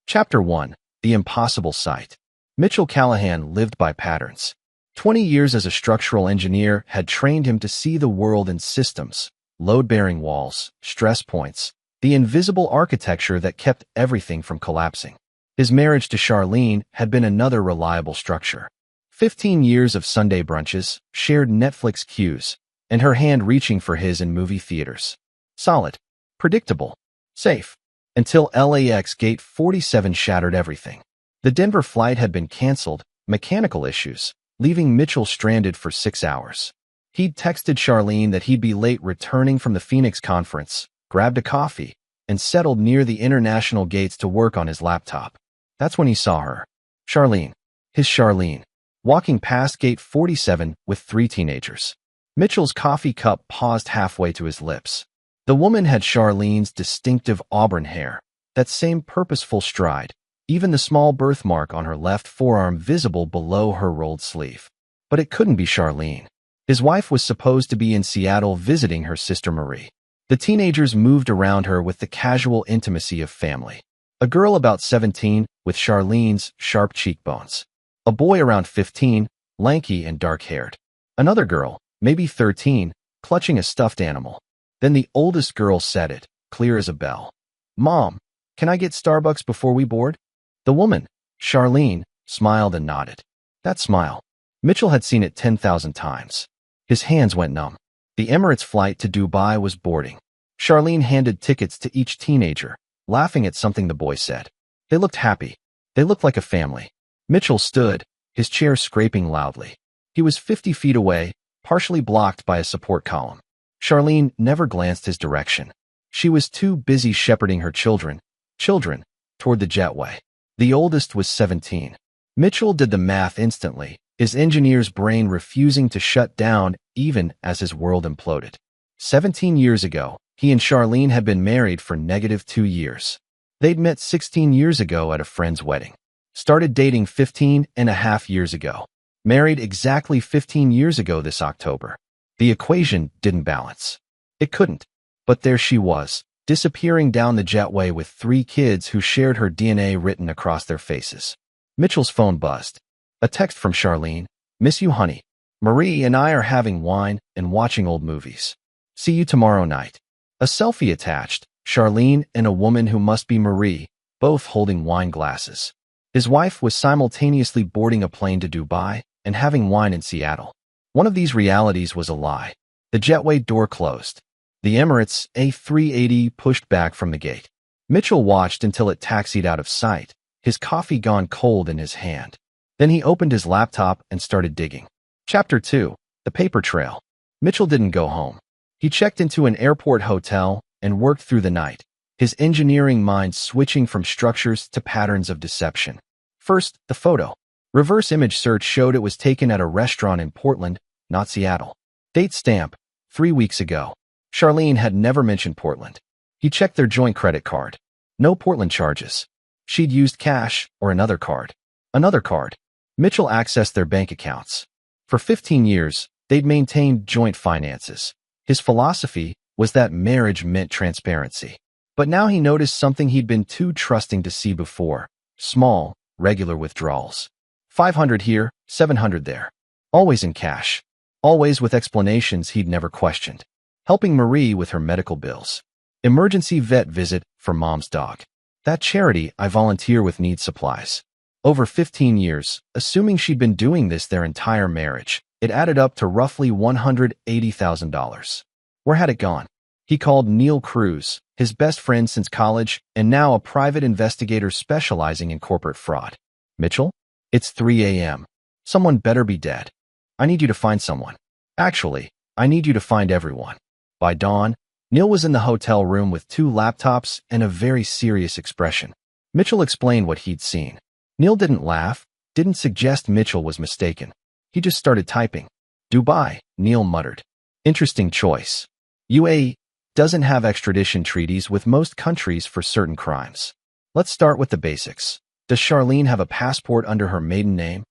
Chapter 1. The Impossible Sight. Mitchell Callahan lived by patterns. 20 years as a structural engineer had trained him to see the world in systems, load-bearing walls, stress points, the invisible architecture that kept everything from collapsing. His marriage to Charlene had been another reliable structure. 15 years of Sunday brunches, shared Netflix queues, and her hand reaching for his in movie theaters. Solid. Predictable. Safe. Until LAX Gate 47 shattered everything. The Denver flight had been canceled, mechanical issues, leaving Mitchell stranded for 6 hours. He'd texted Charlene that he'd be late returning from the Phoenix conference, grabbed a coffee, and settled near the international gates to work on his laptop. That's when he saw her. Charlene. His Charlene. Walking past Gate 47 with 3 teenagers. Mitchell's coffee cup paused halfway to his lips. The woman had Charlene's distinctive auburn hair, that same purposeful stride, even the small birthmark on her left forearm visible below her rolled sleeve. But it couldn't be Charlene. His wife was supposed to be in Seattle visiting her sister Marie. The teenagers moved around her with the casual intimacy of family. A girl about 17, with Charlene's sharp cheekbones. A boy around 15, lanky and dark-haired. Another girl, maybe 13, clutching a stuffed animal. Then the oldest girl said it, clear as a bell. "Mom, can I get Starbucks before we board?" The woman, Charlene, smiled and nodded. That smile. Mitchell had seen it 10,000 times. His hands went numb. The Emirates flight to Dubai was boarding. Charlene handed tickets to each teenager, laughing at something the boy said. They looked happy. They looked like a family. Mitchell stood, his chair scraping loudly. He was 50 feet away, partially blocked by a support column. Charlene never glanced his direction. She was too busy shepherding her children, toward the jetway. The oldest was 17. Mitchell did the math instantly, his engineer's brain refusing to shut down even as his world imploded. 17 years ago, he and Charlene had been married for -2 years. They'd met 16 years ago at a friend's wedding. Started dating 15.5 years ago. Married exactly 15 years ago this October. The equation didn't balance. It couldn't. But there she was, disappearing down the jetway with 3 kids who shared her DNA written across their faces. Mitchell's phone buzzed. A text from Charlene. "Miss you, honey. Marie and I are having wine and watching old movies. See you tomorrow night." A selfie attached, Charlene and a woman who must be Marie, both holding wine glasses. His wife was simultaneously boarding a plane to Dubai and having wine in Seattle. One of these realities was a lie. The jetway door closed. The Emirates A380 pushed back from the gate. Mitchell watched until it taxied out of sight, his coffee gone cold in his hand. Then he opened his laptop and started digging. Chapter 2. The Paper Trail. Mitchell didn't go home. He checked into an airport hotel and worked through the night, his engineering mind switching from structures to patterns of deception. First, the photo. Reverse image search showed it was taken at a restaurant in Portland, not Seattle. Date stamp, 3 weeks ago. Charlene had never mentioned Portland. He checked their joint credit card. No Portland charges. She'd used cash or another card. Another card. Mitchell accessed their bank accounts. For 15 years, they'd maintained joint finances. His philosophy was that marriage meant transparency. But now he noticed something he'd been too trusting to see before. Small, regular withdrawals. 500 here, 700 there. Always in cash. Always with explanations he'd never questioned. Helping Marie with her medical bills. Emergency vet visit for mom's dog. That charity I volunteer with needs supplies. Over 15 years, assuming she'd been doing this their entire marriage, it added up to roughly $180,000. Where had it gone? He called Neil Cruz, his best friend since college, and now a private investigator specializing in corporate fraud. "Mitchell? It's 3 a.m. Someone better be dead. I need you to find someone. Actually, I need you to find everyone." By dawn, Neil was in the hotel room with 2 laptops and a very serious expression. Mitchell explained what he'd seen. Neil didn't laugh, didn't suggest Mitchell was mistaken. He just started typing. "Dubai," Neil muttered. "Interesting choice. UAE doesn't have extradition treaties with most countries for certain crimes. Let's start with the basics. Does Charlene have a passport under her maiden name?"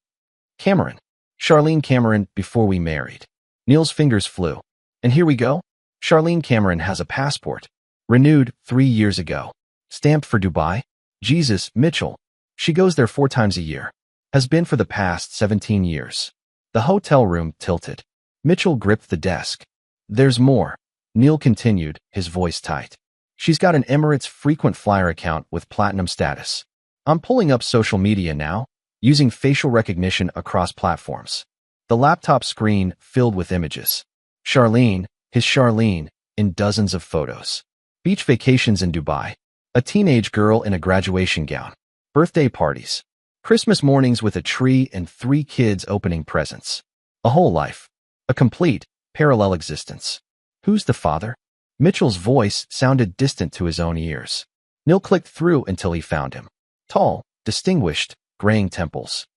"Cameron. Charlene Cameron before we married." Neil's fingers flew. "And here we go. Charlene Cameron has a passport. Renewed 3 years ago. Stamped for Dubai. Jesus, Mitchell. She goes there 4 times a year. Has been for the past 17 years. The hotel room tilted. Mitchell gripped the desk. There's more. Neil continued, his voice tight. She's got an Emirates frequent flyer account with platinum status. I'm pulling up social media now, using facial recognition across platforms. The laptop screen filled with images. Charlene, his Charlene, in dozens of photos. Beach vacations in Dubai. A teenage girl in a graduation gown. Birthday parties. Christmas mornings with a tree and 3 kids opening presents. A whole life. A complete, parallel existence. Who's the father? Mitchell's voice sounded distant to his own ears. Neil clicked through until he found him. Tall, distinguished, graying temples.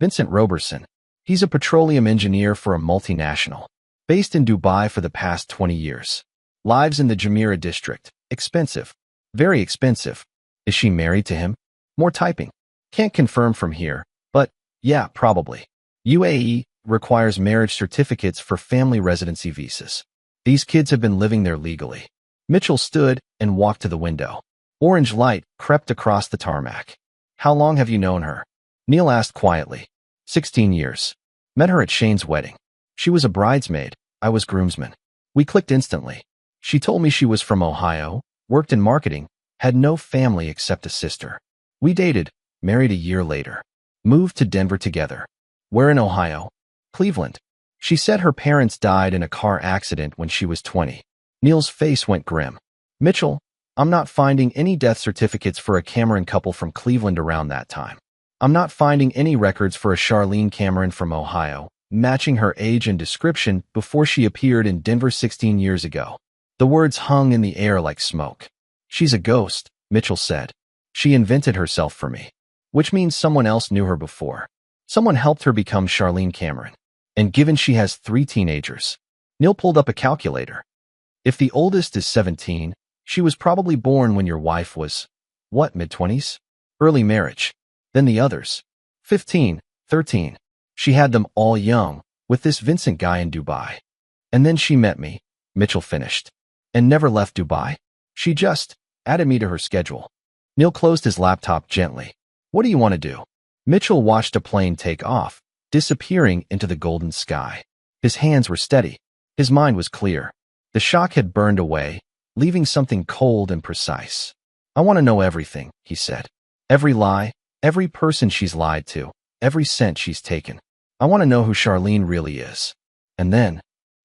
Vincent Roberson. He's a petroleum engineer for a multinational. Based in Dubai for the past 20 years. Lives in the Jumeirah district. Expensive. Very expensive. Is she married to him? More typing. Can't confirm from here, but yeah, probably. UAE requires marriage certificates for family residency visas. These kids have been living there legally. Mitchell stood and walked to the window. Orange light crept across the tarmac. How long have you known her? Neil asked quietly. 16 years. Met her at Shane's wedding. She was a bridesmaid. I was groomsman. We clicked instantly. She told me she was from Ohio, worked in marketing, had no family except a sister. We dated, married a year later. Moved to Denver together. Where in Ohio? Cleveland. She said her parents died in a car accident when she was 20. Neil's face went grim. Mitchell, I'm not finding any death certificates for a Cameron couple from Cleveland around that time. I'm not finding any records for a Charlene Cameron from Ohio, matching her age and description before she appeared in Denver 16 years ago. The words hung in the air like smoke. She's a ghost, Mitchell said. She invented herself for me. Which means someone else knew her before. Someone helped her become Charlene Cameron. And given she has 3 teenagers. Neil pulled up a calculator. If the oldest is 17, she was probably born when your wife was, what, mid-20s? Early marriage. Then the others. 15, 13. She had them all young, with this Vincent guy in Dubai. And then she met me, Mitchell finished. And never left Dubai. She just added me to her schedule. Neil closed his laptop gently. What do you want to do? Mitchell watched a plane take off, disappearing into the golden sky. His hands were steady. His mind was clear. The shock had burned away, leaving something cold and precise. I want to know everything, he said. Every lie, every person she's lied to, every cent she's taken. I want to know who Charlene really is. And then,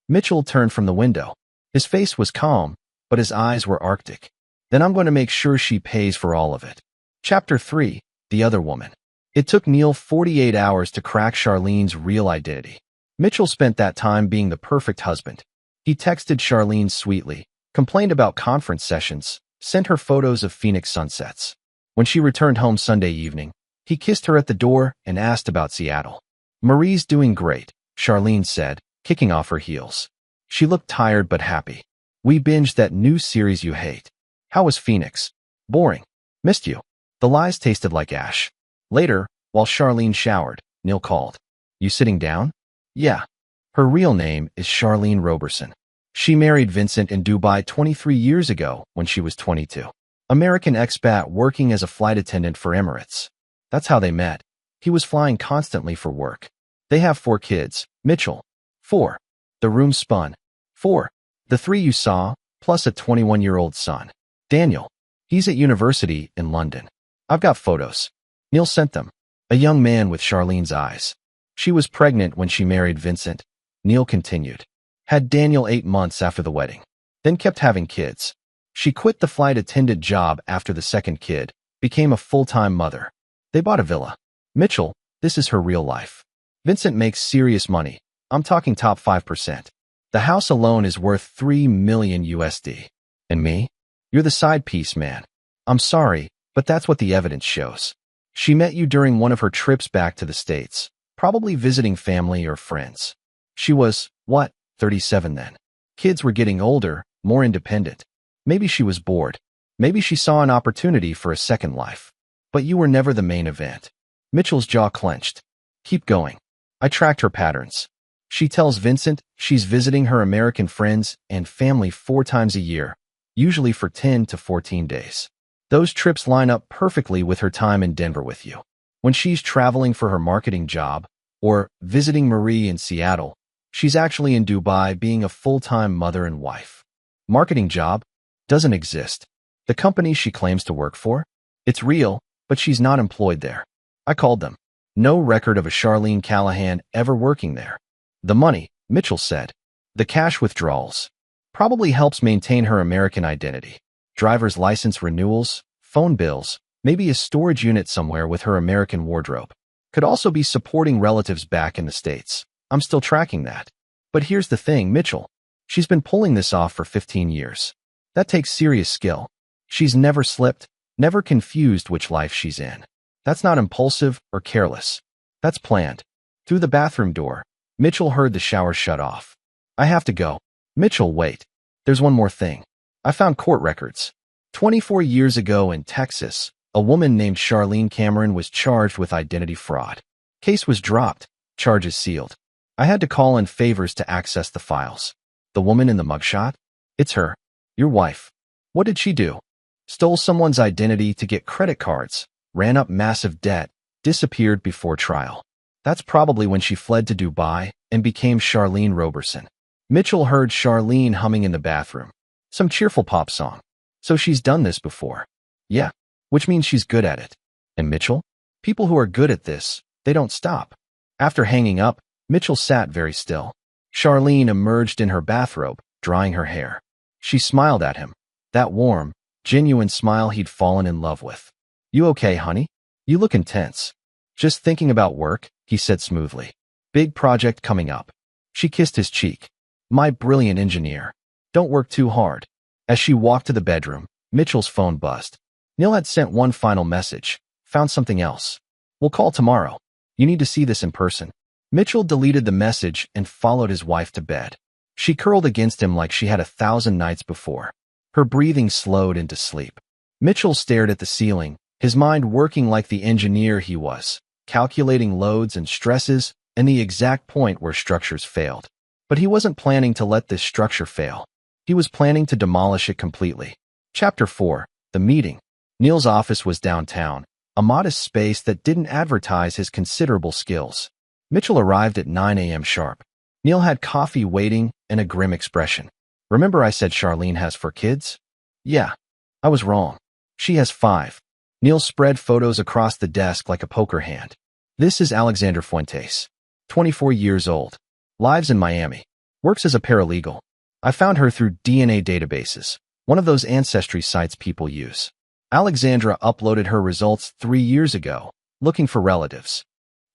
Mitchell turned from the window. His face was calm, but his eyes were arctic. Then I'm going to make sure she pays for all of it. Chapter 3, The Other Woman. It took Neil 48 hours to crack Charlene's real identity. Mitchell spent that time being the perfect husband. He texted Charlene sweetly, complained about conference sessions, sent her photos of Phoenix sunsets. When she returned home Sunday evening, he kissed her at the door and asked about Seattle. Marie's doing great, Charlene said, kicking off her heels. She looked tired but happy. We binged that new series you hate. How was Phoenix? Boring. Missed you. The lies tasted like ash. Later, while Charlene showered, Neil called. You sitting down? Yeah. Her real name is Charlene Roberson. She married Vincent in Dubai 23 years ago when she was 22. American expat working as a flight attendant for Emirates. That's how they met. He was flying constantly for work. They have 4 kids. Mitchell. 4. The room spun. 4. The 3 you saw, plus a 21-year-old son. Daniel. He's at university in London. I've got photos. Neil sent them. A young man with Charlene's eyes. She was pregnant when she married Vincent. Neil continued. Had Daniel 8 months after the wedding. Then kept having kids. She quit the flight attendant job after the second kid, became a full-time mother. They bought a villa. Mitchell, this is her real life. Vincent makes serious money. I'm talking top 5%. The house alone is worth 3 million USD. And me? You're the side piece, man. I'm sorry, but that's what the evidence shows. She met you during one of her trips back to the States, probably visiting family or friends. She was, what, 37 then? Kids were getting older, more independent. Maybe she was bored. Maybe she saw an opportunity for a second life. But you were never the main event. Mitchell's jaw clenched. Keep going. I tracked her patterns. She tells Vincent she's visiting her American friends and family 4 times a year, usually for 10 to 14 days. Those trips line up perfectly with her time in Denver with you. When she's traveling for her marketing job or visiting Marie in Seattle, she's actually in Dubai being a full-time mother and wife. Marketing job doesn't exist. The company she claims to work for? It's real, but she's not employed there. I called them. No record of a Charlene Callahan ever working there. The money, Mitchell said. The cash withdrawals. Probably helps maintain her American identity. Driver's license renewals, phone bills, maybe a storage unit somewhere with her American wardrobe. Could also be supporting relatives back in the States. I'm still tracking that. But here's the thing, Mitchell. She's been pulling this off for 15 years. That takes serious skill. She's never slipped, never confused which life she's in. That's not impulsive or careless. That's planned. Through the bathroom door, Mitchell heard the shower shut off. I have to go. Mitchell, wait. There's one more thing. I found court records. 24 years ago in Texas, a woman named Charlene Cameron was charged with identity fraud. Case was dropped, charges sealed. I had to call in favors to access the files. The woman in the mugshot? It's her. Your wife. What did she do? Stole someone's identity to get credit cards, ran up massive debt, disappeared before trial. That's probably when she fled to Dubai and became Charlene Roberson. Mitchell heard Charlene humming in the bathroom. Some cheerful pop song. So she's done this before. Yeah, which means she's good at it. And Mitchell? People who are good at this, they don't stop. After hanging up, Mitchell sat very still. Charlene emerged in her bathrobe, drying her hair. She smiled at him. That warm, genuine smile he'd fallen in love with. You okay, honey? You look intense. Just thinking about work, he said smoothly. Big project coming up. She kissed his cheek. My brilliant engineer. Don't work too hard. As she walked to the bedroom, Mitchell's phone buzzed. Neil had sent one final message. Found something else. We'll call tomorrow. You need to see this in person. Mitchell deleted the message and followed his wife to bed. She curled against him like she had 1,000 nights before. Her breathing slowed into sleep. Mitchell stared at the ceiling, his mind working like the engineer he was, calculating loads and stresses and the exact point where structures failed. But he wasn't planning to let this structure fail. He was planning to demolish it completely. Chapter 4. The Meeting. Neil's office was downtown, a modest space that didn't advertise his considerable skills. Mitchell arrived at 9 a.m. sharp. Neil had coffee waiting and a grim expression. Remember I said Charlene has 4 kids? Yeah, I was wrong. She has 5. Neil spread photos across the desk like a poker hand. This is Alexandra Fuentes, 24 years old. Lives in Miami. Works as a paralegal. I found her through DNA databases, one of those ancestry sites people use. Alexandra uploaded her results 3 years ago, looking for relatives.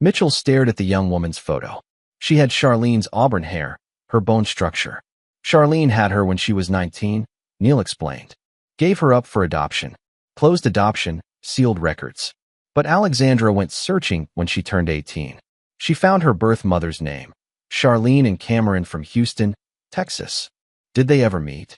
Mitchell stared at the young woman's photo. She had Charlene's auburn hair, her bone structure. Charlene had her when she was 19, Neil explained. Gave her up for adoption. Closed adoption, sealed records. But Alexandra went searching when she turned 18. She found her birth mother's name. Charlene and Cameron from Houston, Texas. Did they ever meet?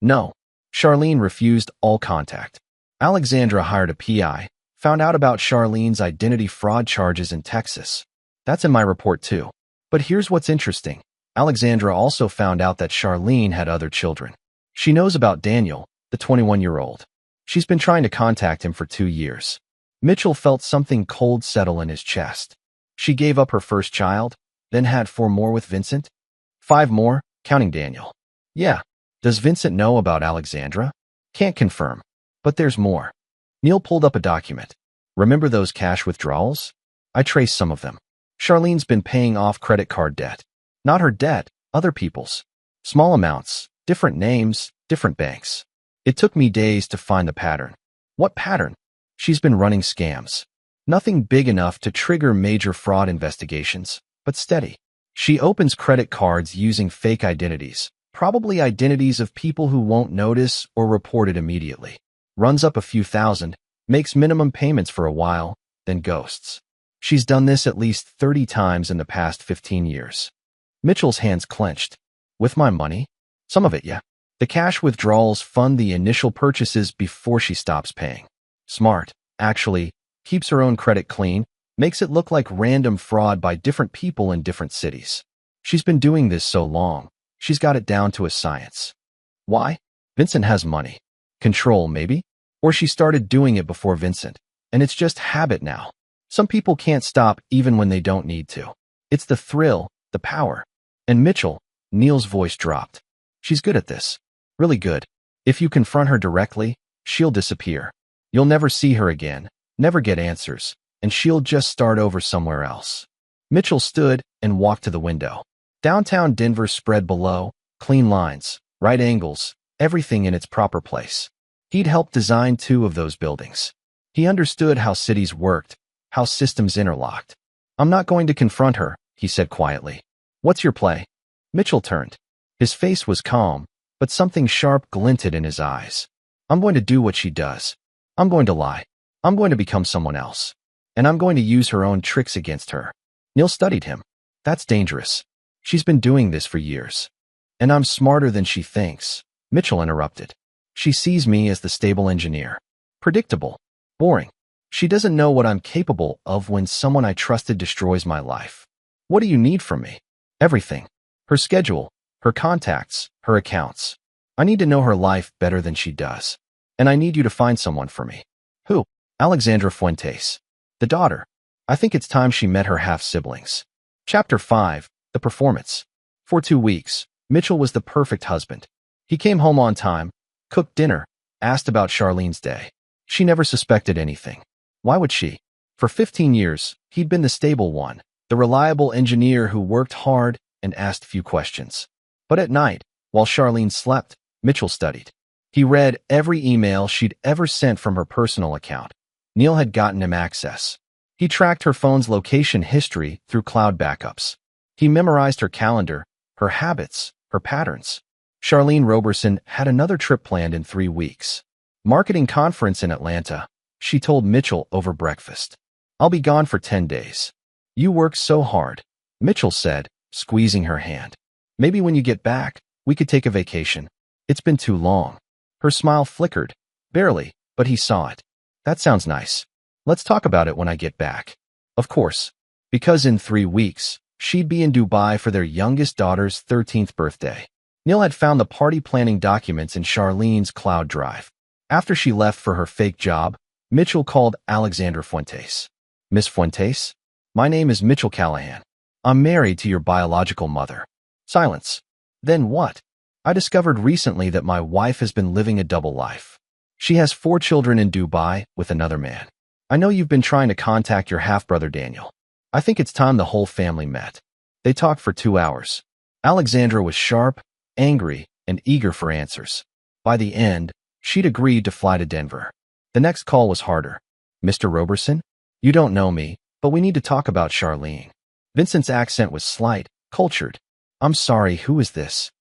No. Charlene refused all contact. Alexandra hired a PI, found out about Charlene's identity fraud charges in Texas. That's in my report too. But here's what's interesting. Alexandra also found out that Charlene had other children. She knows about Daniel, the 21-year-old. She's been trying to contact him for 2 years. Mitchell felt something cold settle in his chest. She gave up her first child, then had 4 more with Vincent? 5 more, counting Daniel. Yeah. Does Vincent know about Alexandra? Can't confirm. But there's more. Neil pulled up a document. Remember those cash withdrawals? I traced some of them. Charlene's been paying off credit card debt. Not her debt, other people's. Small amounts, different names, different banks. It took me days to find the pattern. What pattern? She's been running scams. Nothing big enough to trigger major fraud investigations, but steady. She opens credit cards using fake identities, probably identities of people who won't notice or report it immediately. Runs up a few thousand, makes minimum payments for a while, then ghosts. She's done this at least 30 times in the past 15 years. Mitchell's hands clenched. With my money? Some of it, yeah. The cash withdrawals fund the initial purchases before she stops paying. Smart, actually, keeps her own credit clean, makes it look like random fraud by different people in different cities. She's been doing this so long, she's got it down to a science. Why? Vincent has money. Control, maybe? Or she started doing it before Vincent, and it's just habit now. Some people can't stop even when they don't need to. It's the thrill, the power. And Mitchell, Neil's voice dropped. She's good at this. Really good. If you confront her directly, she'll disappear. You'll never see her again, never get answers, and she'll just start over somewhere else. Mitchell stood and walked to the window. Downtown Denver spread below, clean lines, right angles, everything in its proper place. He'd helped design 2 of those buildings. He understood how cities worked, how systems interlocked. I'm not going to confront her, he said quietly. What's your play? Mitchell turned. His face was calm, but something sharp glinted in his eyes. I'm going to do what she does. I'm going to lie. I'm going to become someone else. And I'm going to use her own tricks against her. Neil studied him. That's dangerous. She's been doing this for years. And I'm smarter than she thinks. Mitchell interrupted. She sees me as the stable engineer. Predictable. Boring. She doesn't know what I'm capable of when someone I trusted destroys my life. What do you need from me? Everything. Her schedule, her contacts, her accounts. I need to know her life better than she does. And I need you to find someone for me. Who? Alexandra Fuentes. The daughter. I think it's time she met her half-siblings. Chapter 5. The Performance. For 2 weeks, Mitchell was the perfect husband. He came home on time, cooked dinner, asked about Charlene's day. She never suspected anything. Why would she? For 15 years, he'd been the stable one, the reliable engineer who worked hard and asked few questions. But at night, while Charlene slept, Mitchell studied. He read every email she'd ever sent from her personal account. Neil had gotten him access. He tracked her phone's location history through cloud backups. He memorized her calendar, her habits, her patterns. Charlene Roberson had another trip planned in 3 weeks. Marketing conference in Atlanta, she told Mitchell over breakfast. I'll be gone for 10 days. You work so hard, Mitchell said, squeezing her hand. Maybe when you get back, we could take a vacation. It's been too long. Her smile flickered, barely, but he saw it. That sounds nice. Let's talk about it when I get back. Of course, because in 3 weeks, she'd be in Dubai for their youngest daughter's 13th birthday. Neil had found the party planning documents in Charlene's cloud drive. After she left for her fake job, Mitchell called Alexandra Fuentes. Miss Fuentes? My name is Mitchell Callahan. I'm married to your biological mother. Silence. Then what? I discovered recently that my wife has been living a double life. She has 4 children in Dubai with another man. I know you've been trying to contact your half-brother Daniel. I think it's time the whole family met. They talked for 2 hours. Alexandra was sharp, angry, and eager for answers. By the end, she'd agreed to fly to Denver. The next call was harder. Mr. Roberson? You don't know me, but we need to talk about Charlene. Vincent's accent was slight, cultured. I'm sorry, who is this?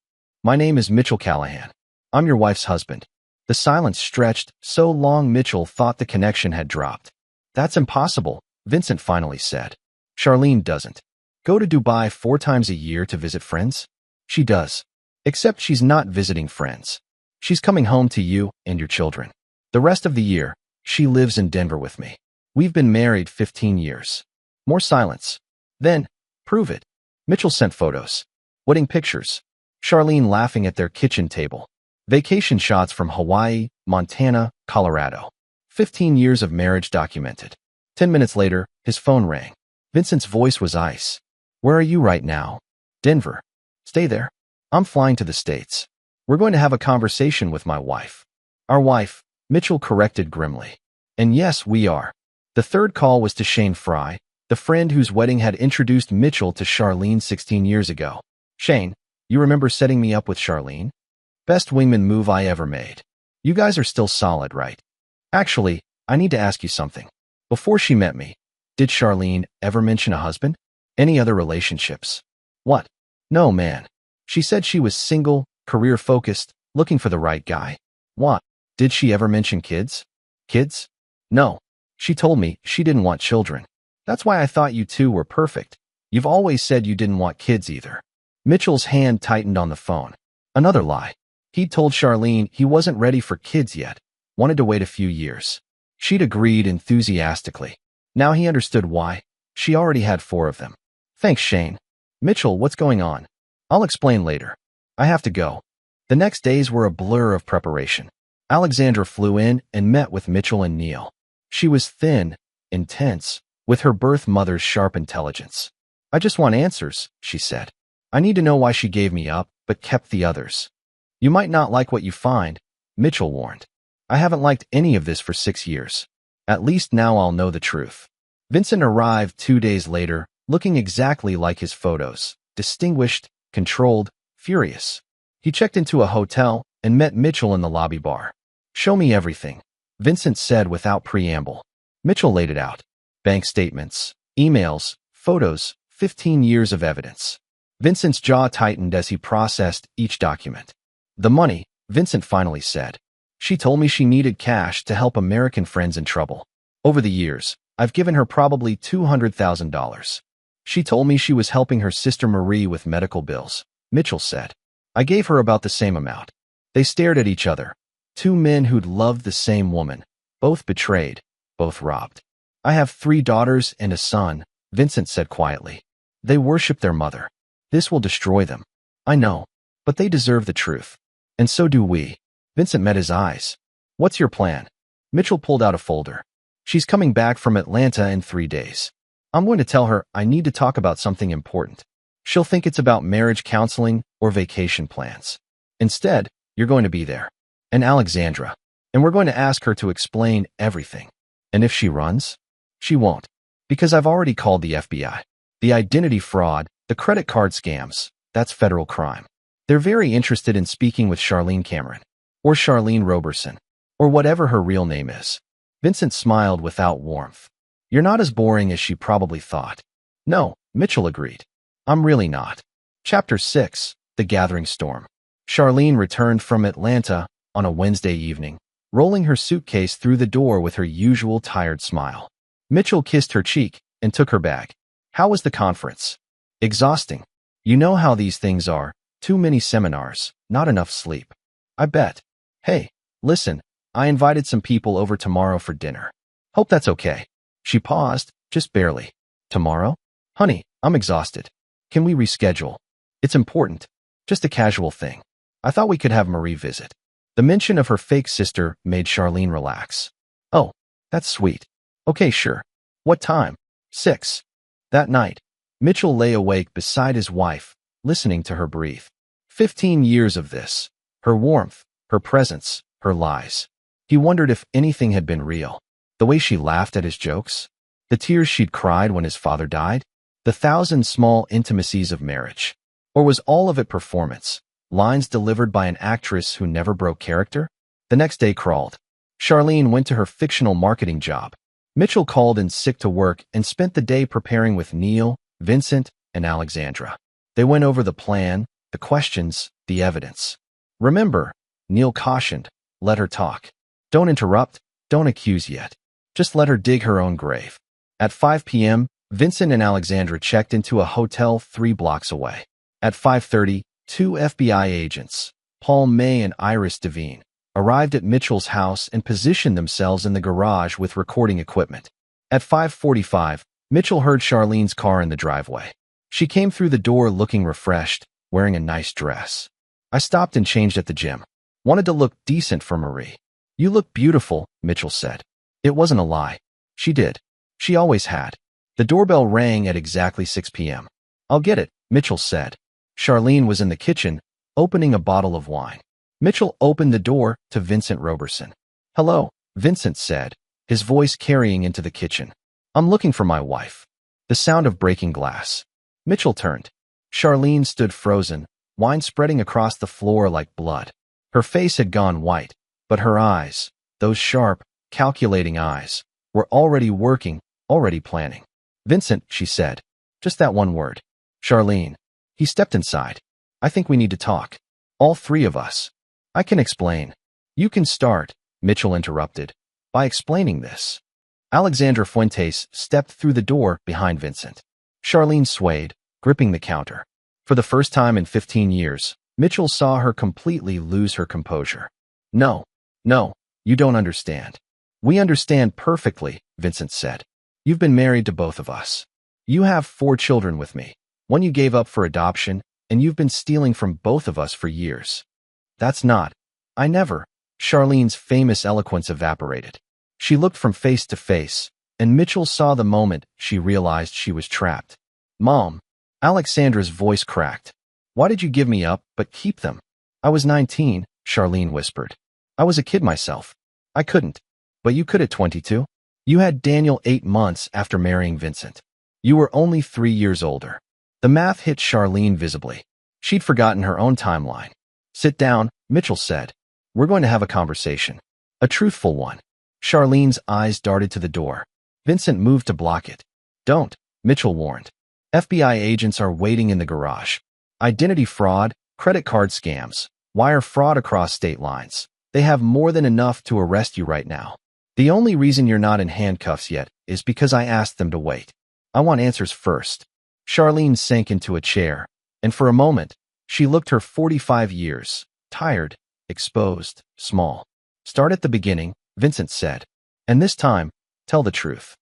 My name is Mitchell Callahan. I'm your wife's husband. The silence stretched so long Mitchell thought the connection had dropped. That's impossible, Vincent finally said. Charlene doesn't go to Dubai 4 times a year to visit friends? She does. Except she's not visiting friends. She's coming home to you and your children. The rest of the year, she lives in Denver with me. We've been married 15 years. More silence. Then, prove it. Mitchell sent photos. Wedding pictures. Charlene laughing at their kitchen table. Vacation shots from Hawaii, Montana, Colorado. 15 years of marriage documented. 10 minutes later, his phone rang. Vincent's voice was ice. Where are you right now? Denver. Stay there. I'm flying to the States. We're going to have a conversation with my wife. Our wife, Mitchell corrected grimly. And yes, we are. The third call was to Shane Fry, the friend whose wedding had introduced Mitchell to Charlene 16 years ago. Shane, you remember setting me up with Charlene? Best wingman move I ever made. You guys are still solid, right? Actually, I need to ask you something. Before she met me, did Charlene ever mention a husband? Any other relationships? What? No, man. She said she was single, career-focused, looking for the right guy. What? Did she ever mention kids? Kids? No. She told me she didn't want children. That's why I thought you two were perfect. You've always said you didn't want kids either. Mitchell's hand tightened on the phone. Another lie. He'd told Charlene he wasn't ready for kids yet, wanted to wait a few years. She'd agreed enthusiastically. Now he understood why. She already had 4 of them. Thanks, Shane. Mitchell, what's going on? I'll explain later. I have to go. The next days were a blur of preparation. Alexandra flew in and met with Mitchell and Neil. She was thin, intense, with her birth mother's sharp intelligence. I just want answers, she said. I need to know why she gave me up, but kept the others. You might not like what you find, Mitchell warned. I haven't liked any of this for 6 years. At least now I'll know the truth. Vincent arrived 2 days later, looking exactly like his photos, distinguished, controlled, furious. He checked into a hotel and met Mitchell in the lobby bar. Show me everything, Vincent said without preamble. Mitchell laid it out. Bank statements, emails, photos, 15 years of evidence. Vincent's jaw tightened as he processed each document. The money, Vincent finally said. She told me she needed cash to help American friends in trouble. Over the years, I've given her probably $200,000. She told me she was helping her sister Marie with medical bills, Mitchell said. I gave her about the same amount. They stared at each other. Two men who'd loved the same woman, both betrayed, both robbed. I have 3 daughters and a son, Vincent said quietly. They worship their mother. This will destroy them. I know, but they deserve the truth. And so do we. Vincent met his eyes. What's your plan? Mitchell pulled out a folder. She's coming back from Atlanta in 3 days. I'm going to tell her I need to talk about something important. She'll think it's about marriage counseling or vacation plans. Instead, you're going to be there. And Alexandra. And we're going to ask her to explain everything. And if she runs? She won't. Because I've already called the FBI. The identity fraud, the credit card scams, that's federal crime. They're very interested in speaking with Charlene Cameron. Or Charlene Roberson. Or whatever her real name is. Vincent smiled without warmth. You're not as boring as she probably thought. No, Mitchell agreed. I'm really not. Chapter 6, The Gathering Storm. Charlene returned from Atlanta on a Wednesday evening, rolling her suitcase through the door with her usual tired smile. Mitchell kissed her cheek and took her bag. How was the conference? Exhausting. You know how these things are. Too many seminars, not enough sleep. I bet. Hey, listen, I invited some people over tomorrow for dinner. Hope that's okay. She paused, just barely. Tomorrow? Honey, I'm exhausted. Can we reschedule? It's important. Just a casual thing. I thought we could have Marie visit. The mention of her fake sister made Charlene relax. Oh, that's sweet. Okay, sure. What time? 6. That night, Mitchell lay awake beside his wife, listening to her breathe. 15 years of this. Her warmth, her presence, her lies. He wondered if anything had been real. The way she laughed at his jokes. The tears she'd cried when his father died. The 1,000 small intimacies of marriage. Or was all of it performance? Lines delivered by an actress who never broke character? The next day crawled. Charlene went to her fictional marketing job. Mitchell called in sick to work and spent the day preparing with Neil, Vincent, and Alexandra. They went over the plan, the questions, the evidence. Remember, Neil cautioned, let her talk. Don't interrupt, don't accuse yet. Just let her dig her own grave. At 5 p.m., Vincent and Alexandra checked into a hotel 3 blocks away. At 5:30, 2 FBI agents, Paul May and Iris Devine, arrived at Mitchell's house and positioned themselves in the garage with recording equipment. At 5:45, Mitchell heard Charlene's car in the driveway. She came through the door looking refreshed, wearing a nice dress. I stopped and changed at the gym. Wanted to look decent for Marie. You look beautiful, Mitchell said. It wasn't a lie. She did. She always had. The doorbell rang at exactly 6 p.m. I'll get it, Mitchell said. Charlene was in the kitchen, opening a bottle of wine. Mitchell opened the door to Vincent Roberson. Hello, Vincent said, his voice carrying into the kitchen. I'm looking for my wife. The sound of breaking glass. Mitchell turned. Charlene stood frozen, wine spreading across the floor like blood. Her face had gone white, but her eyes, those sharp, calculating eyes, were already working, already planning. Vincent, she said. Just that one word. Charlene. He stepped inside. I think we need to talk. All 3 of us. I can explain. You can start, Mitchell interrupted, by explaining this. Alexandra Fuentes stepped through the door behind Vincent. Charlene swayed, gripping the counter. For the first time in 15 years, Mitchell saw her completely lose her composure. No, you don't understand. We understand perfectly, Vincent said. You've been married to both of us. You have 4 children with me. One you gave up for adoption, and you've been stealing from both of us for years. That's not. I never. Charlene's famous eloquence evaporated. She looked from face to face, and Mitchell saw the moment she realized she was trapped. "Mom." Alexandra's voice cracked. "Why did you give me up, but keep them?" "I was 19, Charlene whispered. "I was a kid myself. I couldn't. But you could at 22. You had Daniel 8 months after marrying Vincent. You were only 3 years older." The math hit Charlene visibly. She'd forgotten her own timeline. "Sit down," Mitchell said. "We're going to have a conversation. A truthful one." Charlene's eyes darted to the door. Vincent moved to block it. "Don't," Mitchell warned. "FBI agents are waiting in the garage. Identity fraud, credit card scams, wire fraud across state lines. They have more than enough to arrest you right now. The only reason you're not in handcuffs yet is because I asked them to wait. I want answers first." Charlene sank into a chair, and for a moment, she looked her 45 years, tired, exposed, small. "Start at the beginning," Vincent said. "And this time, tell the truth."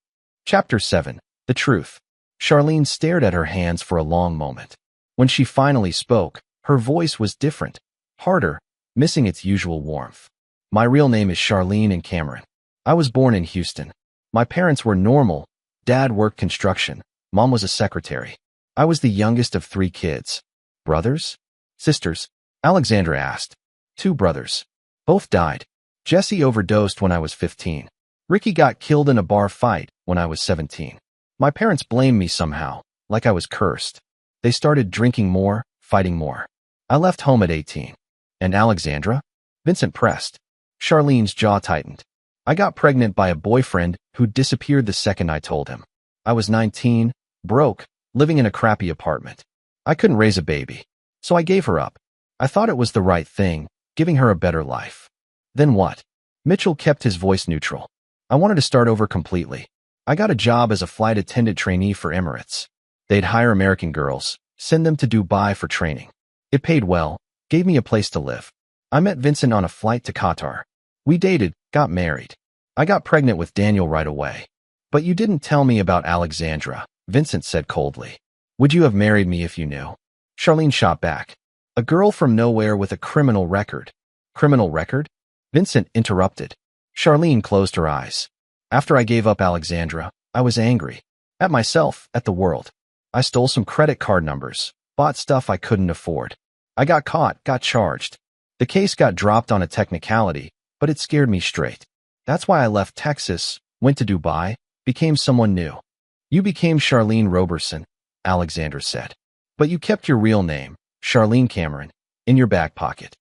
Chapter 7. The Truth. Charlene stared at her hands for a long moment. When she finally spoke, her voice was different, harder, missing its usual warmth. "My real name is Charlene and Cameron. I was born in Houston. My parents were normal. Dad worked construction. Mom was a secretary. I was the youngest of 3 kids." "Brothers? Sisters?" Alexandra asked. "2 brothers. Both died. Jesse overdosed when I was 15. Ricky got killed in a bar fight when I was 17. My parents blamed me somehow, like I was cursed. They started drinking more, fighting more. I left home at 18. "And Alexandra?" Vincent pressed. Charlene's jaw tightened. "I got pregnant by a boyfriend who disappeared the second I told him. I was 19, broke, living in a crappy apartment. I couldn't raise a baby, so I gave her up. I thought it was the right thing, giving her a better life." "Then what?" Mitchell kept his voice neutral. "I wanted to start over completely. I got a job as a flight attendant trainee for Emirates. They'd hire American girls, send them to Dubai for training. It paid well, gave me a place to live. I met Vincent on a flight to Qatar. We dated, got married. I got pregnant with Daniel right away. But you didn't tell me about Alexandra," Vincent said coldly. "Would you have married me if you knew?" Charlene shot back. "A girl from nowhere with a criminal record." "Criminal record?" Vincent interrupted. Charlene closed her eyes. "After I gave up Alexandra, I was angry. At myself, at the world. I stole some credit card numbers, bought stuff I couldn't afford. I got caught, got charged. The case got dropped on a technicality, but it scared me straight. That's why I left Texas, went to Dubai, became someone new." "You became Charlene Roberson," Alexandra said. "But you kept your real name, Charlene Cameron, in your back pocket.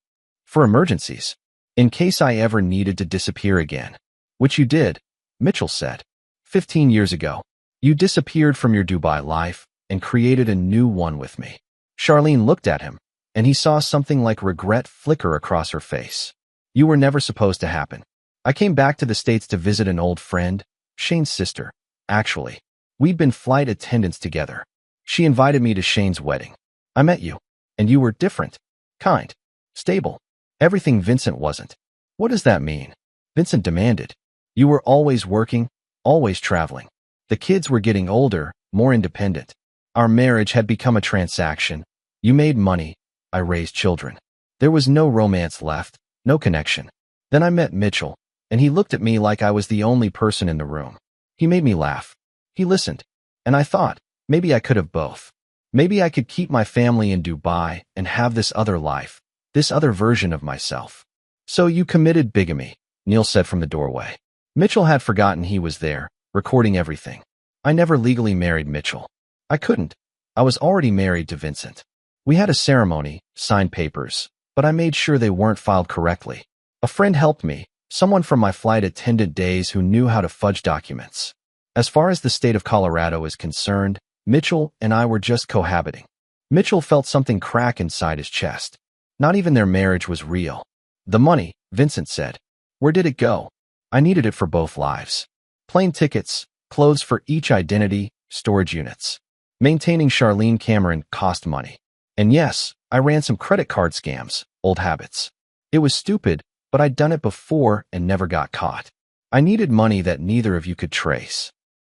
For emergencies. In case I ever needed to disappear again." "Which you did," Mitchell said. 15 years ago, you disappeared from your Dubai life and created a new one with me." Charlene looked at him, and he saw something like regret flicker across her face. "You were never supposed to happen. I came back to the States to visit an old friend, Shane's sister, actually. We'd been flight attendants together. She invited me to Shane's wedding. I met you, and you were different, kind, stable. Everything Vincent wasn't." "What does that mean?" Vincent demanded. "You were always working, always traveling. The kids were getting older, more independent. Our marriage had become a transaction. You made money, I raised children. There was no romance left, no connection. Then I met Mitchell, and he looked at me like I was the only person in the room. He made me laugh. He listened. And I thought, maybe I could have both. Maybe I could keep my family in Dubai and have this other life, this other version of myself." "So you committed bigamy," Neil said from the doorway. Mitchell had forgotten he was there, recording everything. "I never legally married Mitchell. I couldn't. I was already married to Vincent. We had a ceremony, signed papers, but I made sure they weren't filed correctly. A friend helped me, someone from my flight attendant days who knew how to fudge documents. As far as the state of Colorado is concerned, Mitchell and I were just cohabiting." Mitchell felt something crack inside his chest. Not even their marriage was real. "The money," Vincent said. "Where did it go?" "I needed it for both lives. Plane tickets, clothes for each identity, storage units. Maintaining Charlene Cameron cost money. And yes, I ran some credit card scams, old habits. It was stupid, but I'd done it before and never got caught. I needed money that neither of you could trace."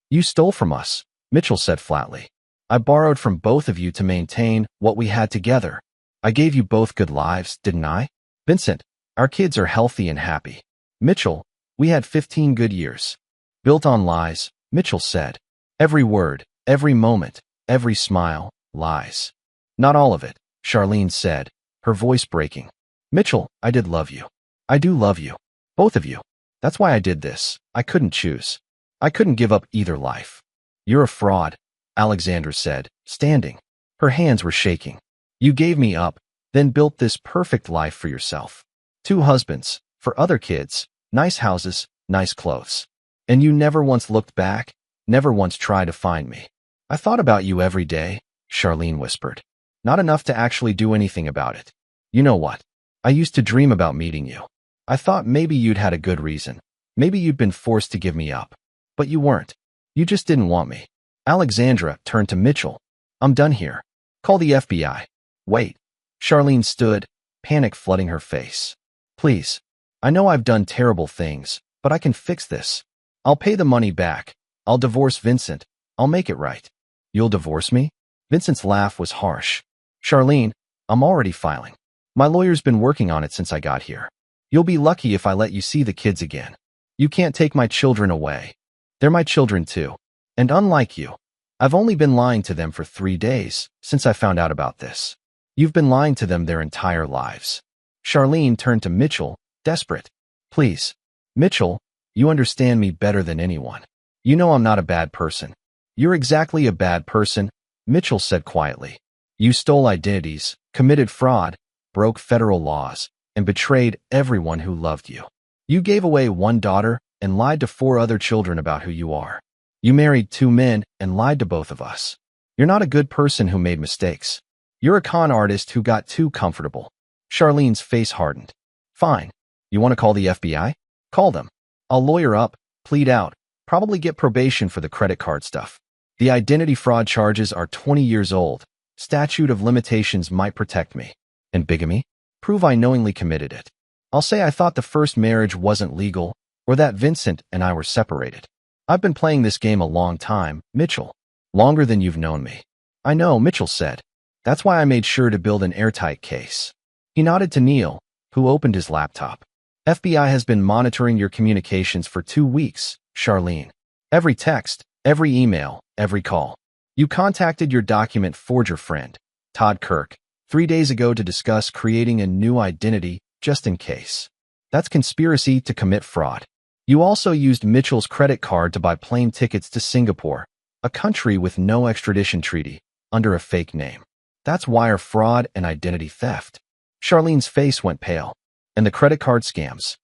"You stole from us," Mitchell said flatly. "I borrowed from both of you to maintain what we had together. I gave you both good lives, didn't I?" "Vincent," Our kids are healthy and happy. Mitchell, we had 15 good years. Built on lies, Mitchell said. Every word, every moment, every smile, lies. Not all of it, Charlene said, her voice breaking. Mitchell, I did love you. I do love you. Both of you. That's why I did this. I couldn't choose. I couldn't give up either life. You're a fraud, Alexandra said, standing. Her hands were shaking. You gave me up, then built this perfect life for yourself. 2 husbands, for other kids, nice houses, nice clothes. And you never once looked back, never once tried to find me. I thought about you every day, Charlene whispered. Not enough to actually do anything about it. You know what? I used to dream about meeting you. I thought maybe you'd had a good reason. Maybe you'd been forced to give me up. But you weren't. You just didn't want me. Alexandra turned to Mitchell. I'm done here. Call the FBI. Wait. Charlene stood, panic flooding her face. Please. I know I've done terrible things, but I can fix this. I'll pay the money back. I'll divorce Vincent. I'll make it right. You'll divorce me? Vincent's laugh was harsh. Charlene, I'm already filing. My lawyer's been working on it since I got here. You'll be lucky if I let you see the kids again. You can't take my children away. They're my children too. And unlike you, I've only been lying to them for 3 days since I found out about this. You've been lying to them their entire lives. Charlene turned to Mitchell, desperate. Please. Mitchell, you understand me better than anyone. You know I'm not a bad person. You're exactly a bad person, Mitchell said quietly. You stole identities, committed fraud, broke federal laws, and betrayed everyone who loved you. You gave away 1 daughter and lied to 4 other children about who you are. You married 2 men and lied to both of us. You're not a good person who made mistakes. You're a con artist who got too comfortable. Charlene's face hardened. Fine. You want to call the FBI? Call them. I'll lawyer up, plead out, probably get probation for the credit card stuff. The identity fraud charges are 20 years old. Statute of limitations might protect me. And bigamy? Prove I knowingly committed it. I'll say I thought the first marriage wasn't legal, or that Vincent and I were separated. I've been playing this game a long time, Mitchell. Longer than you've known me. I know, Mitchell said. That's why I made sure to build an airtight case. He nodded to Neil, who opened his laptop. FBI has been monitoring your communications for 2 weeks, Charlene. Every text, every email, every call. You contacted your document forger friend, Todd Kirk, 3 days ago to discuss creating a new identity just in case. That's conspiracy to commit fraud. You also used Mitchell's credit card to buy plane tickets to Singapore, a country with no extradition treaty, under a fake name. That's wire fraud and identity theft. Charlene's face went pale. And the credit card scams.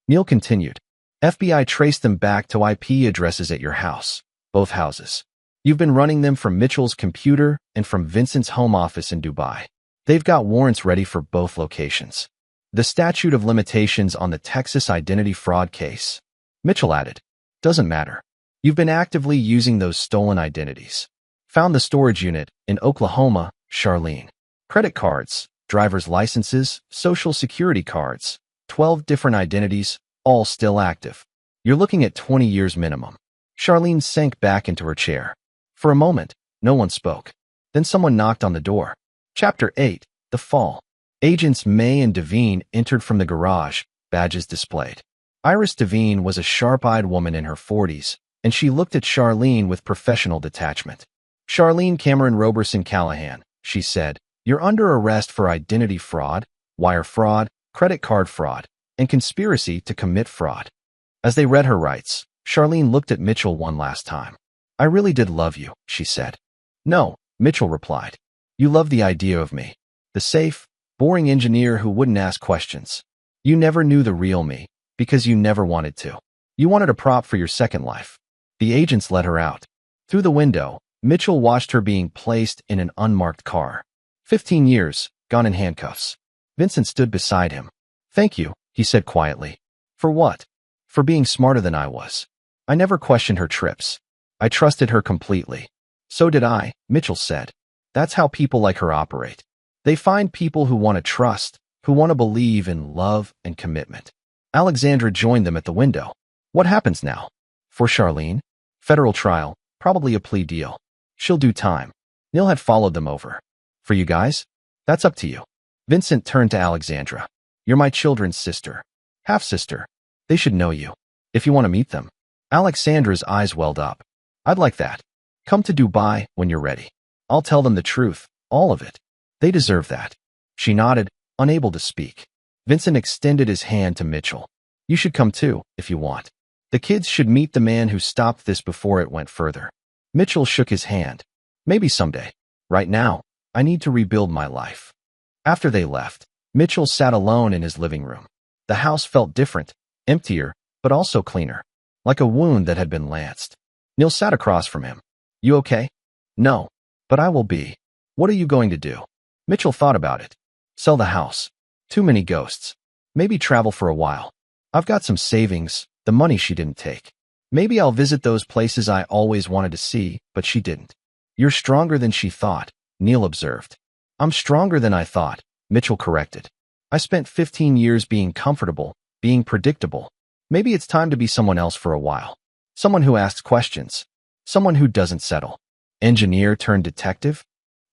Neil continued. FBI traced them back to IP addresses at your house, both houses. You've been running them from Mitchell's computer and from Vincent's home office in Dubai. They've got warrants ready for both locations. The statute of limitations on the Texas identity fraud case. Mitchell added. Doesn't matter. You've been actively using those stolen identities. Found the storage unit in Oklahoma, Charlene. Credit cards, driver's licenses, social security cards, 12 different identities, all still active. You're looking at 20 years minimum. Charlene sank back into her chair. For a moment, no one spoke. Then someone knocked on the door. Chapter 8, The Fall. Agents May and Devine entered from the garage, badges displayed. Iris Devine was a sharp-eyed woman in her 40s, and she looked at Charlene with professional detachment. Charlene Cameron Roberson Callahan, she said, you're under arrest for identity fraud, wire fraud, credit card fraud, and conspiracy to commit fraud. As they read her rights, Charlene looked at Mitchell one last time. I really did love you, she said. No, Mitchell replied. You loved the idea of me. The safe, boring engineer who wouldn't ask questions. You never knew the real me, because you never wanted to. You wanted a prop for your second life. The agents let her out. Through the window, Mitchell watched her being placed in an unmarked car. 15 years, gone in handcuffs. Vincent stood beside him. Thank you, he said quietly. For what? For being smarter than I was. I never questioned her trips. I trusted her completely. So did I, Mitchell said. That's how people like her operate. They find people who want to trust, who want to believe in love and commitment. Alexandra joined them at the window. What happens now? For Charlene? Federal trial, probably a plea deal. She'll do time. Neil had followed them over. For you guys? That's up to you. Vincent turned to Alexandra. You're my children's sister. Half-sister. They should know you. If you want to meet them. Alexandra's eyes welled up. I'd like that. Come to Dubai when you're ready. I'll tell them the truth, all of it. They deserve that. She nodded, unable to speak. Vincent extended his hand to Mitchell. You should come too, if you want. The kids should meet the man who stopped this before it went further. Mitchell shook his hand. Maybe someday. Right now, I need to rebuild my life. After they left, Mitchell sat alone in his living room. The house felt different, emptier, but also cleaner. Like a wound that had been lanced. Neil sat across from him. You okay? No. But I will be. What are you going to do? Mitchell thought about it. Sell the house. Too many ghosts. Maybe travel for a while. I've got some savings, the money she didn't take. Maybe I'll visit those places I always wanted to see, but she didn't. You're stronger than she thought, Neil observed. I'm stronger than I thought, Mitchell corrected. I spent 15 years being comfortable, being predictable. Maybe it's time to be someone else for a while. Someone who asks questions. Someone who doesn't settle. Engineer turned detective?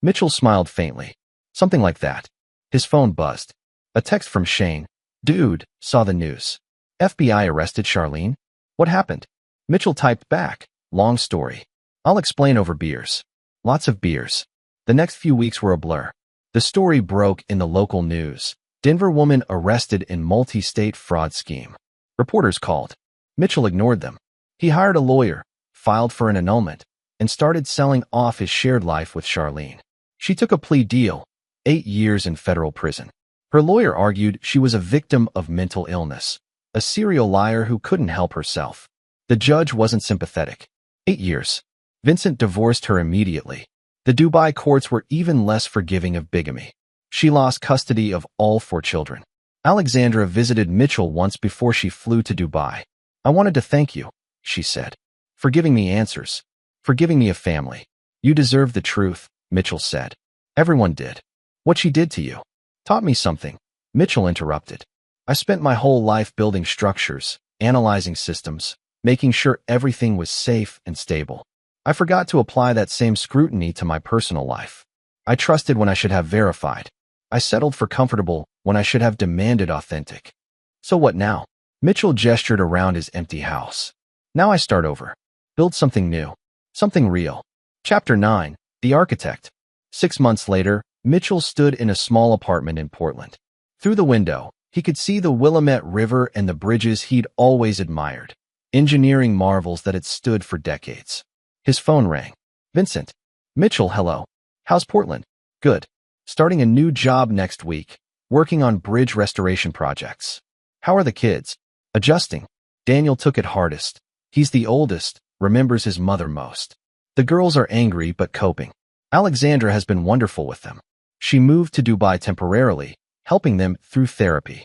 Mitchell smiled faintly. Something like that. His phone buzzed. A text from Shane. Dude, saw the news. FBI arrested Charlene? What happened? Mitchell typed back. Long story. I'll explain over beers. Lots of beers. The next few weeks were a blur. The story broke in the local news. Denver woman arrested in multi-state fraud scheme. Reporters called. Mitchell ignored them. He hired a lawyer, filed for an annulment, and started selling off his shared life with Charlene. She took a plea deal, 8 years in federal prison. Her lawyer argued she was a victim of mental illness, a serial liar who couldn't help herself. The judge wasn't sympathetic. 8 years. Vincent divorced her immediately. The Dubai courts were even less forgiving of bigamy. She lost custody of all 4 children. Alexandra visited Mitchell once before she flew to Dubai. I wanted to thank you, she said, for giving me answers, for giving me a family. You deserve the truth, Mitchell said. Everyone did. What she did to you taught me something, Mitchell interrupted. I spent my whole life building structures, analyzing systems, making sure everything was safe and stable. I forgot to apply that same scrutiny to my personal life. I trusted when I should have verified. I settled for comfortable when I should have demanded authentic. So what now? Mitchell gestured around his empty house. Now I start over. Build something new. Something real. Chapter 9. The Architect. 6 months later, Mitchell stood in a small apartment in Portland. Through the window, he could see the Willamette River and the bridges he'd always admired. Engineering marvels that had stood for decades. His phone rang. Vincent. Mitchell, hello. How's Portland? Good. Starting a new job next week. Working on bridge restoration projects. How are the kids? Adjusting. Daniel took it hardest. He's the oldest, remembers his mother most. The girls are angry but coping. Alexandra has been wonderful with them. She moved to Dubai temporarily, helping them through therapy.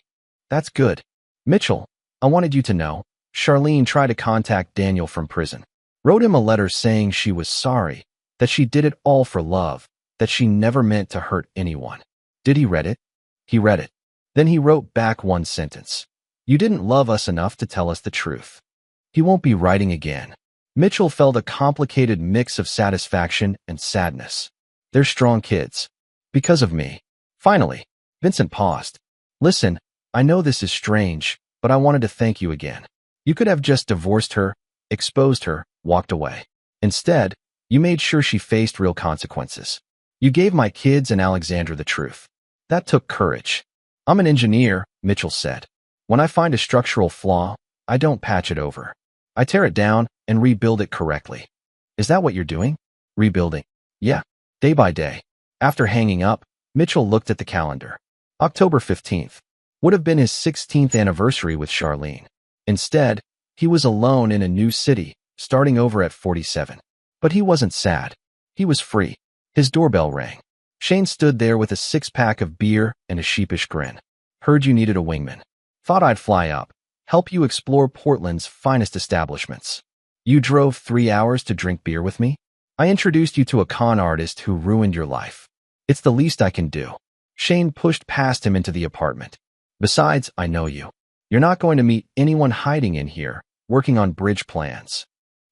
That's good. Mitchell, I wanted you to know, Charlene tried to contact Daniel from prison. Wrote him a letter saying she was sorry, that she did it all for love, that she never meant to hurt anyone. Did he read it? He read it. Then he wrote back one sentence. You didn't love us enough to tell us the truth. He won't be writing again. Mitchell felt a complicated mix of satisfaction and sadness. They're strong kids. Because of me. Finally, Vincent paused. Listen, I know this is strange, but I wanted to thank you again. You could have just divorced her, exposed her, walked away. Instead, you made sure she faced real consequences. You gave my kids and Alexandra the truth. That took courage. I'm an engineer, Mitchell said. When I find a structural flaw, I don't patch it over. I tear it down and rebuild it correctly. Is that what you're doing? Rebuilding. Yeah, day by day. After hanging up, Mitchell looked at the calendar. October 15th would have been his 16th anniversary with Charlene. Instead, he was alone in a new city, starting over at 47. But he wasn't sad. He was free. His doorbell rang. Shane stood there with a 6-pack of beer and a sheepish grin. Heard you needed a wingman. Thought I'd fly up, help you explore Portland's finest establishments. You drove 3 hours to drink beer with me? I introduced you to a con artist who ruined your life. It's the least I can do. Shane pushed past him into the apartment. Besides, I know you. You're not going to meet anyone hiding in here, working on bridge plans.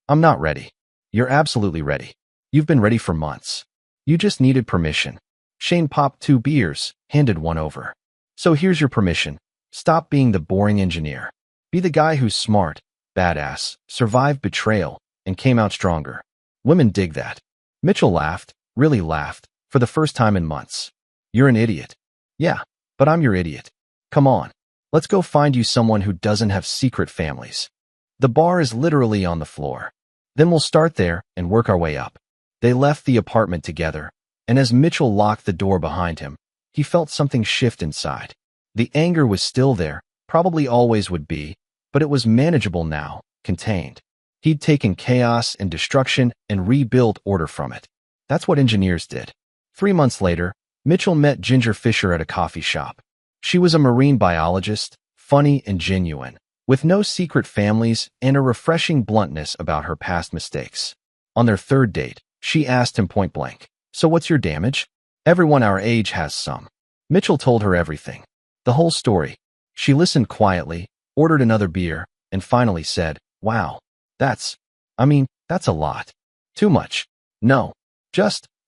I'm not ready. You're absolutely ready. You've been ready for months. You just needed permission. Shane popped 2 beers, handed one over. So here's your permission, Stop being the boring engineer. Be the guy who's smart, badass, survived betrayal, and came out stronger. Women dig that. Mitchell laughed, really laughed, for the first time in months. You're an idiot. Yeah, but I'm your idiot. Come on. Let's go find you someone who doesn't have secret families. The bar is literally on the floor. Then we'll start there and work our way up. They left the apartment together, and as Mitchell locked the door behind him, he felt something shift inside. The anger was still there, probably always would be, but it was manageable now, contained. He'd taken chaos and destruction and rebuilt order from it. That's what engineers did. 3 months later, Mitchell met Ginger Fisher at a coffee shop. She was a marine biologist, funny and genuine, with no secret families and a refreshing bluntness about her past mistakes. On their third date, she asked him point blank, "So what's your damage?" "Everyone our age has some." Mitchell told her everything. The whole story. She listened quietly, ordered another beer, and finally said, "Wow, that's a lot. Too much. No.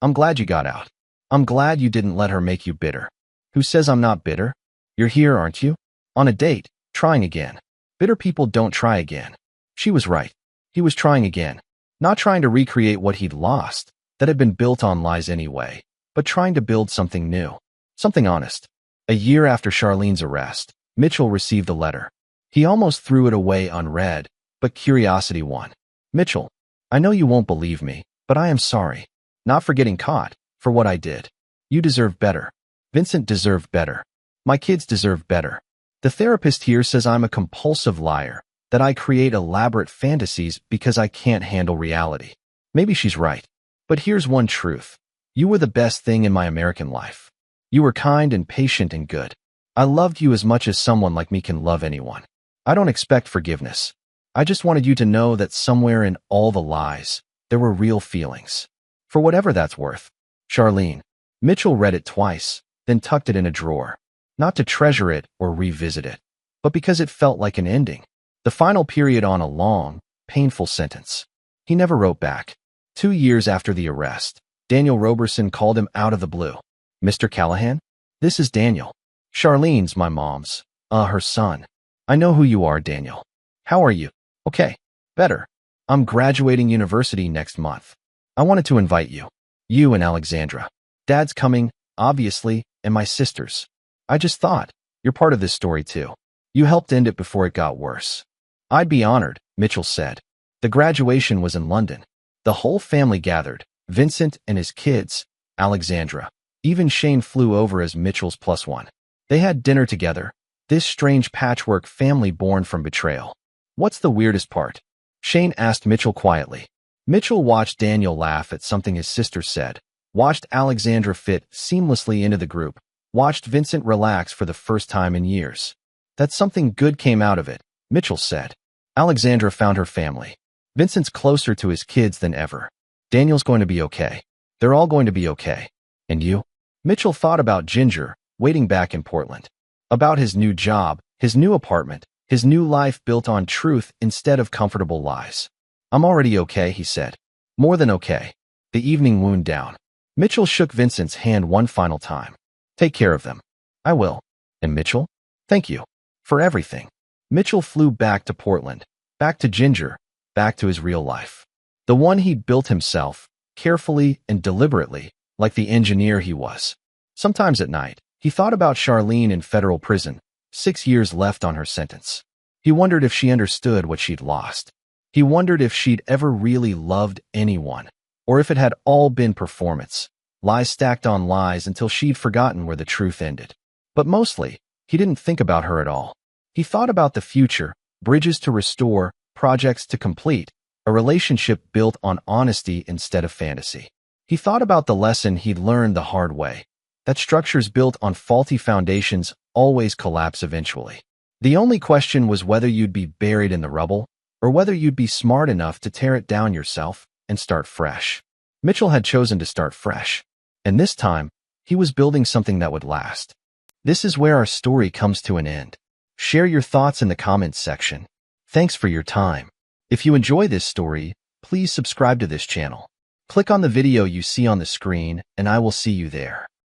I'm glad you got out. I'm glad you didn't let her make you bitter." "Who says I'm not bitter? You're here, aren't you? On a date, trying again. Bitter people don't try again." She was right. He was trying again. Not trying to recreate what he'd lost, that had been built on lies anyway, but trying to build something new. Something honest. A year after Charlene's arrest, Mitchell received a letter. He almost threw it away unread, but curiosity won. "Mitchell, I know you won't believe me, but I am sorry. Not for getting caught, for what I did. You deserve better. Vincent deserved better. My kids deserve better. The therapist here says I'm a compulsive liar, that I create elaborate fantasies because I can't handle reality. Maybe she's right. But here's one truth. You were the best thing in my American life. You were kind and patient and good. I loved you as much as someone like me can love anyone. I don't expect forgiveness. I just wanted you to know that somewhere in all the lies, there were real feelings. For whatever that's worth. Charlene." Mitchell read it twice, then tucked it in a drawer. Not to treasure it or revisit it, but because it felt like an ending. The final period on a long, painful sentence. He never wrote back. 2 years after the arrest, Daniel Roberson called him out of the blue. "Mr. Callahan? This is Daniel. Charlene's my mom's, her son. I know who you are, Daniel. How are you?" "Okay. Better. I'm graduating university next month. I wanted to invite you. You and Alexandra. Dad's coming, obviously, and my sisters. I just thought, you're part of this story too. You helped end it before it got worse." "I'd be honored," Mitchell said. The graduation was in London. The whole family gathered, Vincent and his kids, Alexandra. Even Shane flew over as Mitchell's +1. They had dinner together, this strange patchwork family born from betrayal. "What's the weirdest part?" Shane asked Mitchell quietly. Mitchell watched Daniel laugh at something his sister said, watched Alexandra fit seamlessly into the group, watched Vincent relax for the first time in years. "That something good came out of it," Mitchell said. Alexandra found her family. Vincent's closer to his kids than ever. Daniel's going to be okay. They're all going to be okay. And you? Mitchell thought about Ginger, waiting back in Portland. About his new job, his new apartment, his new life built on truth instead of comfortable lies. "I'm already okay," he said. "More than okay." The evening wound down. Mitchell shook Vincent's hand one final time. "Take care of them." "I will." "And Mitchell? Thank you. For everything." Mitchell flew back to Portland, back to Ginger, back to his real life. The one he'd built himself, carefully and deliberately, like the engineer he was. Sometimes at night, he thought about Charlene in federal prison, 6 years left on her sentence. He wondered if she understood what she'd lost. He wondered if she'd ever really loved anyone, or if it had all been performance, lies stacked on lies until she'd forgotten where the truth ended. But mostly, he didn't think about her at all. He thought about the future, bridges to restore, projects to complete, a relationship built on honesty instead of fantasy. He thought about the lesson he'd learned the hard way, that structures built on faulty foundations always collapse eventually. The only question was whether you'd be buried in the rubble, or whether you'd be smart enough to tear it down yourself and start fresh. Mitchell had chosen to start fresh, and this time, he was building something that would last. This is where our story comes to an end. Share your thoughts in the comments section. Thanks for your time. If you enjoy this story, please subscribe to this channel. Click on the video you see on the screen, and I will see you there.